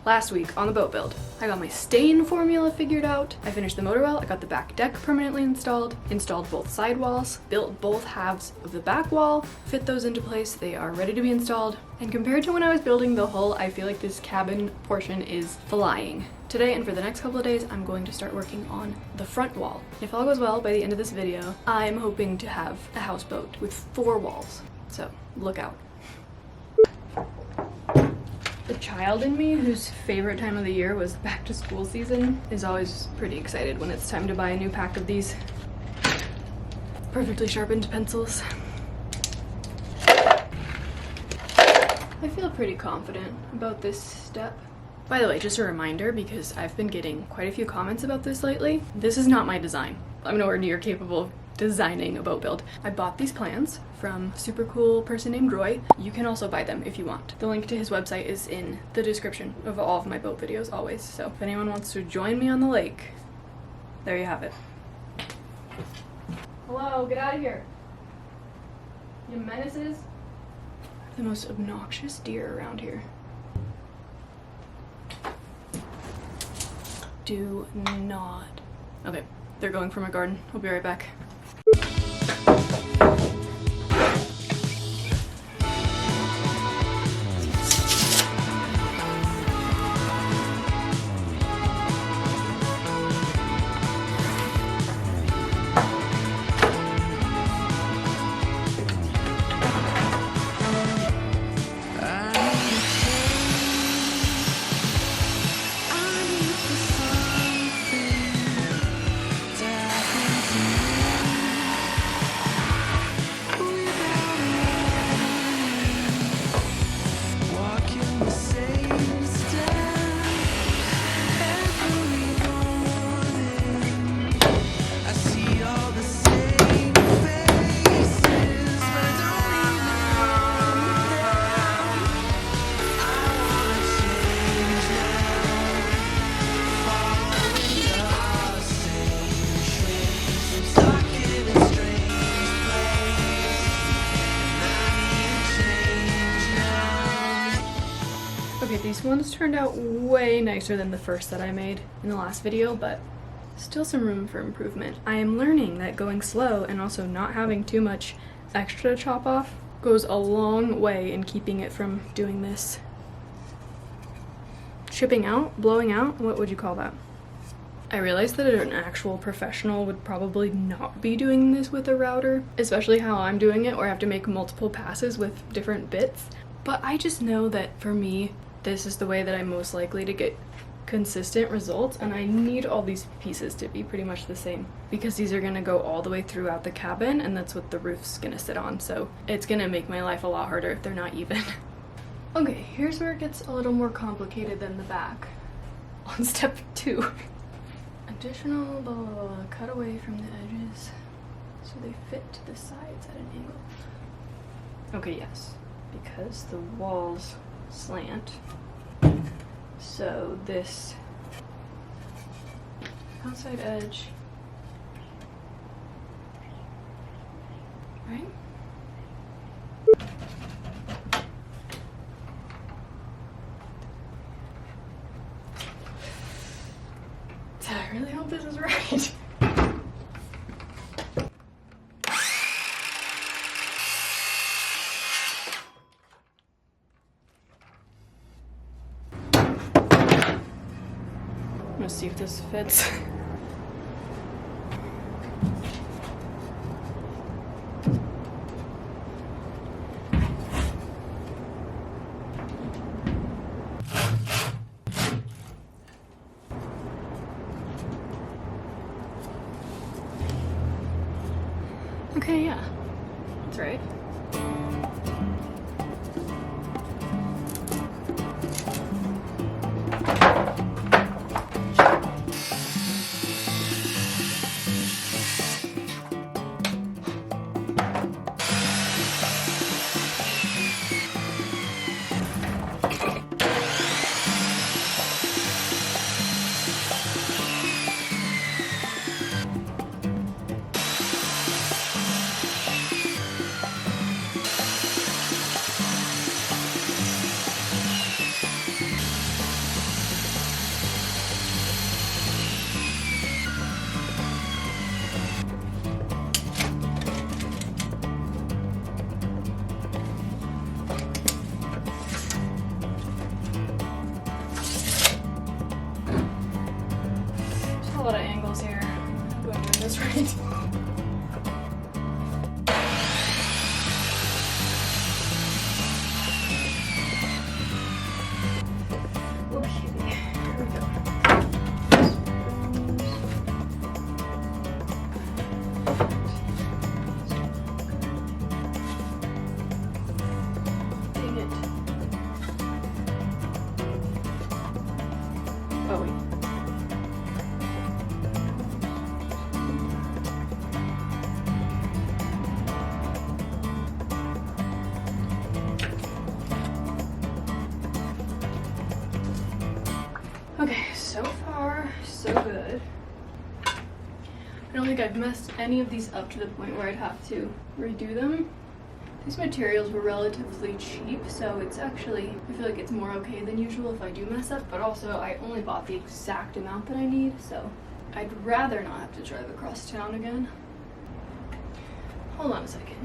last week on the boat build. I got my stain formula figured out, I finished the motor well, I got the back deck permanently installed both side walls, built both halves of the back wall, fit those into place, they are ready to be installed. And compared to when I was building the hull, I feel like this cabin portion is flying. Today and for the next couple of days, I'm going to start working on the front wall. If all goes well, by the end of this video, I'm hoping to have a houseboat with 4 walls. So, look out. The child in me, whose favorite time of the year was back to school season, is always pretty excited when it's time to buy a new pack of these perfectly sharpened pencils. I feel pretty confident about this step. By the way, just a reminder, because I've been getting quite a few comments about this lately, this is not my design. I'm nowhere near capable of designing a boat build. I bought these plans from a super cool person named Roy. You can also buy them if you want. The link to his website is in the description of all of my boat videos always, so if anyone wants to join me on the lake, there you have it. Hello, get out of here. You menaces. The most obnoxious deer around here. Do not. Okay, they're going for my garden. I'll be right back. Okay, these ones turned out way nicer than the first that I made in the last video, but still some room for improvement. I am learning that going slow and also not having too much extra to chop off goes a long way in keeping it from doing this. Chipping out? Blowing out? What would you call that? I realized that an actual professional would probably not be doing this with a router, especially how I'm doing it, where I have to make multiple passes with different bits. But I just know that for me, this is the way that I'm most likely to get consistent results, and I need all these pieces to be pretty much the same because these are gonna go all the way throughout the cabin, and that's what the roof's gonna sit on, so it's gonna make my life a lot harder if they're not even. Okay, here's where it gets a little more complicated than the back. On step 2. Additional blah, blah, blah, cut away from the edges so they fit to the sides at an angle. Okay, yes, because the walls slant, so this outside edge, right? I really hope this is right. I'm gonna see if this fits. Okay, yeah, that's right. going. Okay, so far, so good. I don't think I've messed any of these up to the point where I'd have to redo them. These materials were relatively cheap, so it's actually, I feel like it's more okay than usual if I do mess up, but also I only bought the exact amount that I need, so I'd rather not have to drive across town again. Hold on a second.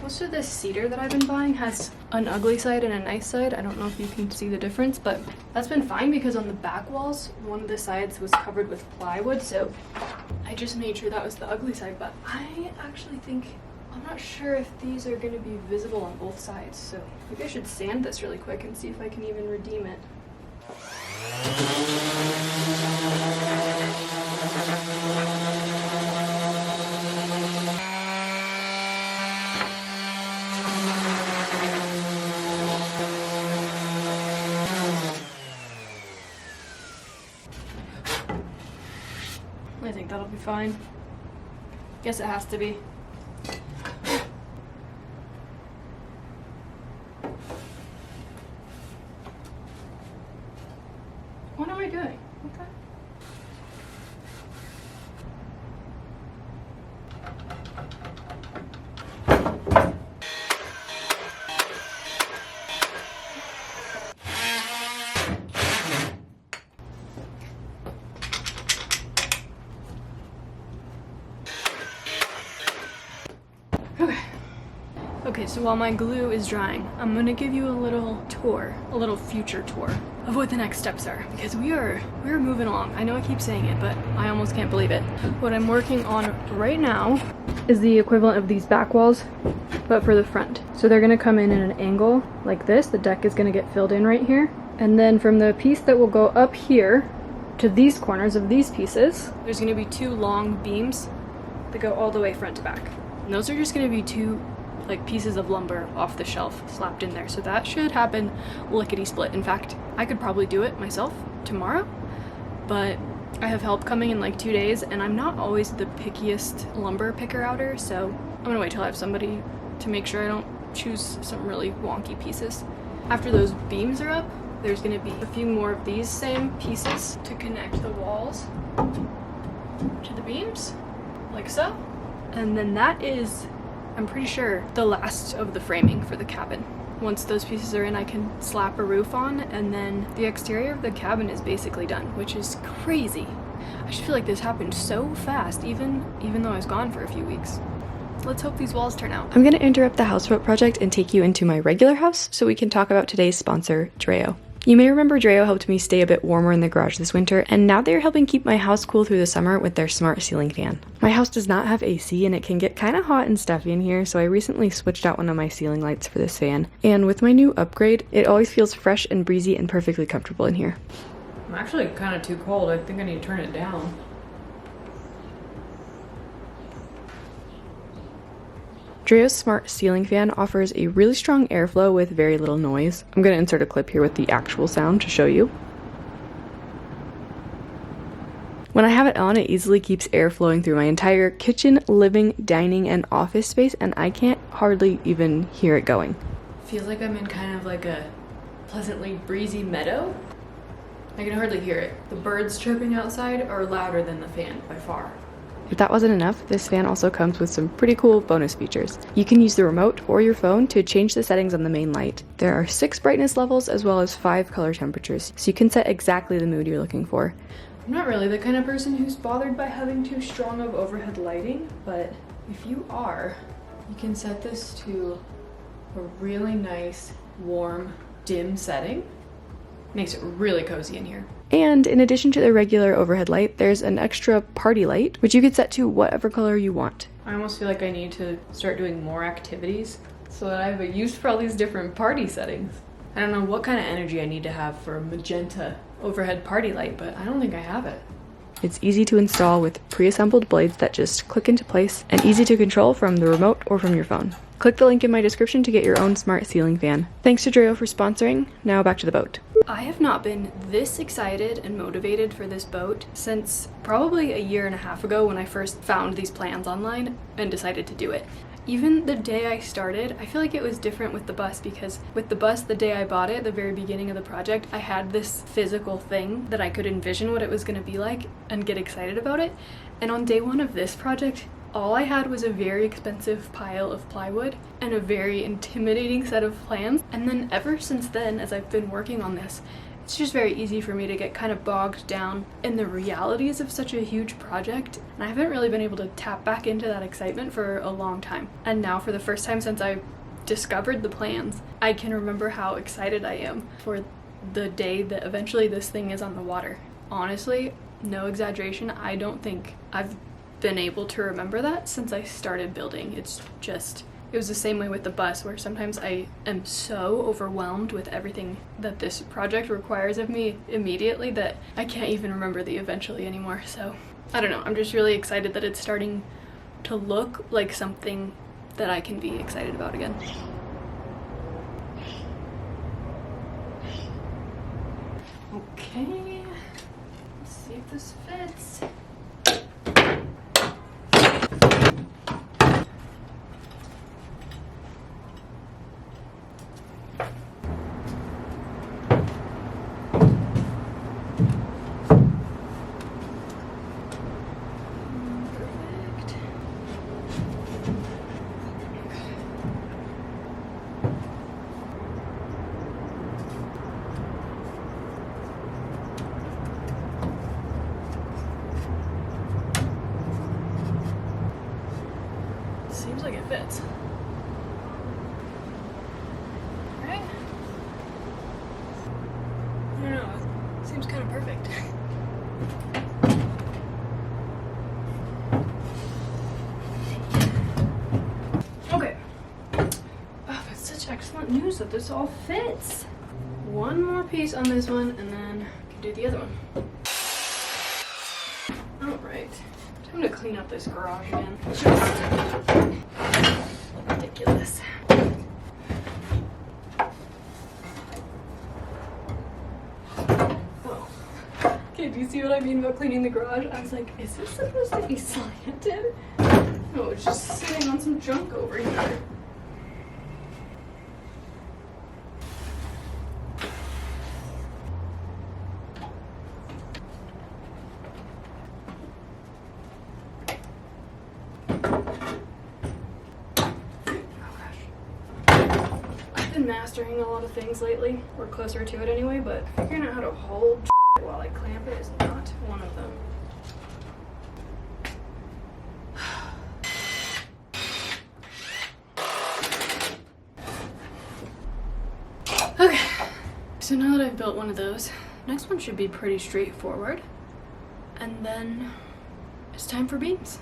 Most of this cedar that I've been buying has an ugly side and a nice side. I don't know if you can see the difference, but that's been fine because on the back walls, one of the sides was covered with plywood, so I just made sure that was the ugly side, but I actually think, I'm not sure if these are going to be visible on both sides, so maybe I should sand this really quick and see if I can even redeem it. I think that'll be fine. Guess it has to be. What am I doing? Okay. Okay, so while my glue is drying, I'm gonna give you a little tour, a little future tour of what the next steps are, because we're moving along. I know I keep saying it, but I almost can't believe it. What I'm working on right now is the equivalent of these back walls, but for the front. So they're gonna come in an angle like this. The deck is gonna get filled in right here. And then from the piece that will go up here to these corners of these pieces, there's gonna be two long beams that go all the way front to back. And those are just gonna be two like pieces of lumber off the shelf slapped in there. So that should happen lickety split. In fact, I could probably do it myself tomorrow, but I have help coming in like 2 days and I'm not always the pickiest lumber picker outer, so I'm gonna wait till I have somebody to make sure I don't choose some really wonky pieces. After those beams are up, there's gonna be a few more of these same pieces to connect the walls to the beams, like so. And then that is, I'm pretty sure, the last of the framing for the cabin. Once those pieces are in, I can slap a roof on, and then the exterior of the cabin is basically done, which is crazy. I just feel like this happened so fast, even though I was gone for a few weeks. Let's hope these walls turn out. I'm going to interrupt the houseboat project and take you into my regular house so we can talk about today's sponsor, DREO. You may remember DREO helped me stay a bit warmer in the garage this winter, and now they're helping keep my house cool through the summer with their smart ceiling fan. My house does not have AC and it can get kind of hot and stuffy in here, so I recently switched out one of my ceiling lights for this fan. And with my new upgrade, it always feels fresh and breezy and perfectly comfortable in here. I'm actually kind of too cold. I think I need to turn it down. DREO's smart ceiling fan offers a really strong airflow with very little noise. I'm going to insert a clip here with the actual sound to show you. When I have it on, it easily keeps air flowing through my entire kitchen, living, dining, and office space, and I can't hardly even hear it going. Feels like I'm in kind of like a pleasantly breezy meadow. I can hardly hear it. The birds chirping outside are louder than the fan by far. If that wasn't enough, this fan also comes with some pretty cool bonus features. You can use the remote or your phone to change the settings on the main light. There are 6 brightness levels as well as 5 color temperatures, so you can set exactly the mood you're looking for. I'm not really the kind of person who's bothered by having too strong of overhead lighting, but if you are, you can set this to a really nice, warm, dim setting. Makes it really cozy in here. And in addition to the regular overhead light, there's an extra party light, which you can set to whatever color you want. I almost feel like I need to start doing more activities so that I have a use for all these different party settings. I don't know what kind of energy I need to have for a magenta overhead party light, but I don't think I have it. It's easy to install with pre-assembled blades that just click into place and easy to control from the remote or from your phone. Click the link in my description to get your own smart ceiling fan. Thanks to DREO for sponsoring. Now back to the boat. I have not been this excited and motivated for this boat since probably a year and a half ago when I first found these plans online and decided to do it. Even the day I started, I feel like it was different with the bus, because with the bus, the day I bought it, the very beginning of the project, I had this physical thing that I could envision what it was going to be like and get excited about it. And on day one of this project, all I had was a very expensive pile of plywood and a very intimidating set of plans. And then ever since then, as I've been working on this, it's just very easy for me to get kind of bogged down in the realities of such a huge project, and I haven't really been able to tap back into that excitement for a long time. And now, for the first time since I discovered the plans, I can remember how excited I am for the day that eventually this thing is on the water. Honestly, no exaggeration, I don't think I've been able to remember that since I started building. It was the same way with the bus, where sometimes I am so overwhelmed with everything that this project requires of me immediately that I can't even remember the eventually anymore. So I don't know, I'm just really excited that it's starting to look like something that I can be excited about again. Okay, let's see if this fits. Seems like it fits. Right? I don't know, it seems kind of perfect. Okay. Oh, that's such excellent news that this all fits. One more piece on this one and then I can do the other one. Alright. Time to clean up this garage again. Ridiculous. Whoa. Okay, do you see what I mean about cleaning the garage? I was like, is this supposed to be slanted? No, it's just sitting on some junk over here. Mastering a lot of things lately, or closer to it anyway, but figuring out how to hold while I clamp it is not one of them. Okay, so now that I've built one of those, next one should be pretty straightforward, and then it's time for beams.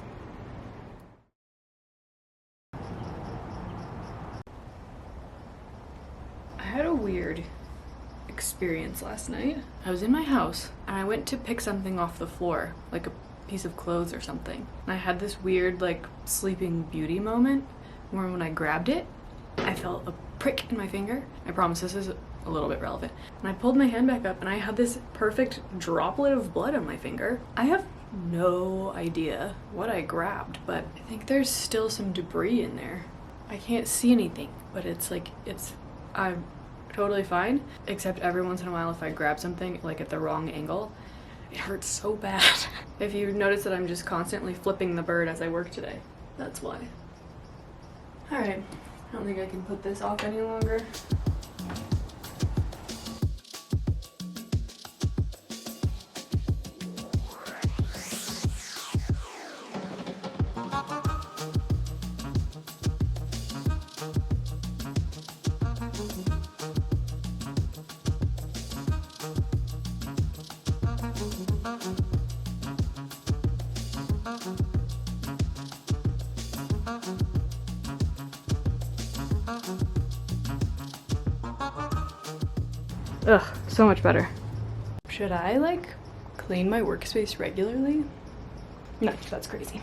I had a weird experience last night. I was in my house and I went to pick something off the floor, like a piece of clothes or something. And I had this weird, like, Sleeping Beauty moment where when I grabbed it, I felt a prick in my finger. I promise this is a little bit relevant. And I pulled my hand back up and I had this perfect droplet of blood on my finger. I have no idea what I grabbed, but I think there's still some debris in there. I can't see anything, but I'm totally fine, except every once in a while if I grab something like at the wrong angle, it hurts so bad. If you notice that I'm just constantly flipping the bird as I work today, that's why. Alright, I don't think I can put this off any longer. Ugh, so much better. Should I, like, clean my workspace regularly? No, that's crazy.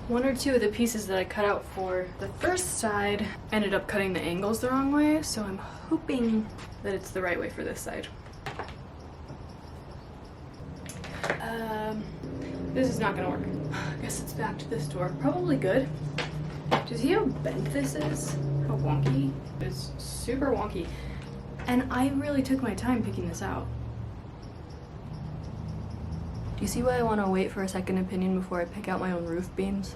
One or two of the pieces that I cut out for the first side ended up cutting the angles the wrong way, so I'm hoping that it's the right way for this side. This is not gonna work. I guess it's back to this door. Probably good. Do you see how bent this is? How wonky? It's super wonky. And I really took my time picking this out. Do you see why I want to wait for a second opinion before I pick out my own roof beams?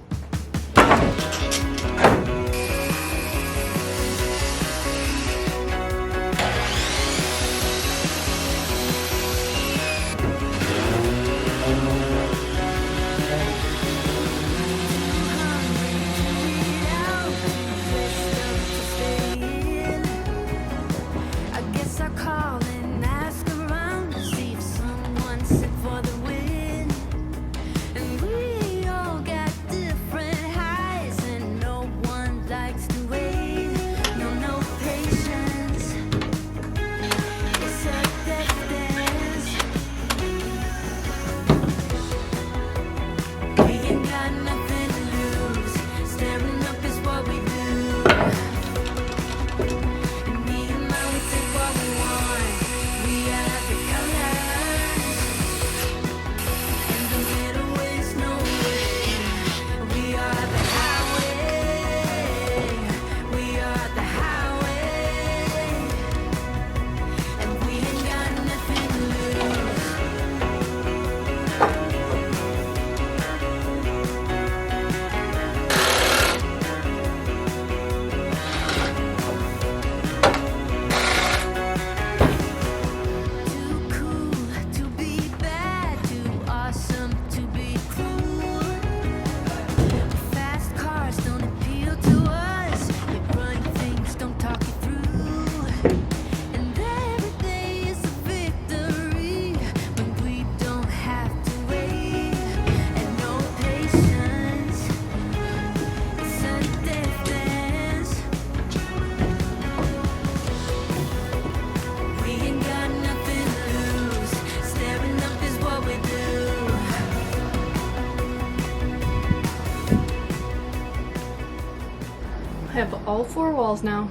I have all four walls now.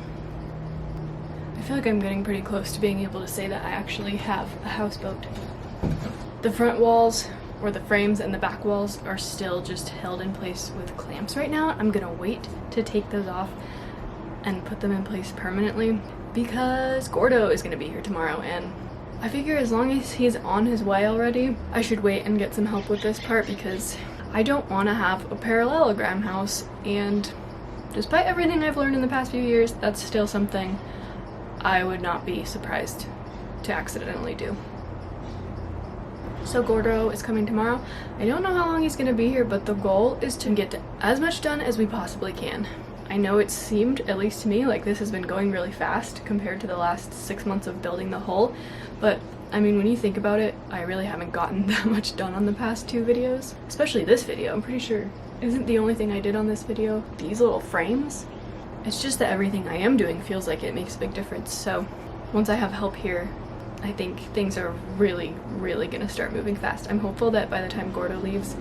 I feel like I'm getting pretty close to being able to say that I actually have a houseboat. The front walls, or the frames, and the back walls are still just held in place with clamps right now. I'm gonna wait to take those off and put them in place permanently because Gordo is gonna be here tomorrow, and I figure as long as he's on his way already, I should wait and get some help with this part because I don't want to have a parallelogram house, and despite everything I've learned in the past few years, that's still something I would not be surprised to accidentally do. So Gordo is coming tomorrow. I don't know how long he's gonna be here, but the goal is to get as much done as we possibly can. I know it seemed, at least to me, like this has been going really fast compared to the last 6 months of building the hull, but I mean, when you think about it, I really haven't gotten that much done on the past 2 videos, especially this video. I'm pretty sure isn't the only thing I did on this video these little frames. It's just that everything I am doing feels like it makes a big difference. So once I have help here, I think things are really gonna start moving fast. I'm hopeful that by the time Gordo leaves,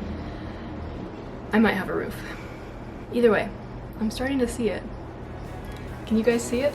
I might have a roof. Either way, I'm starting to see it. Can you guys see it?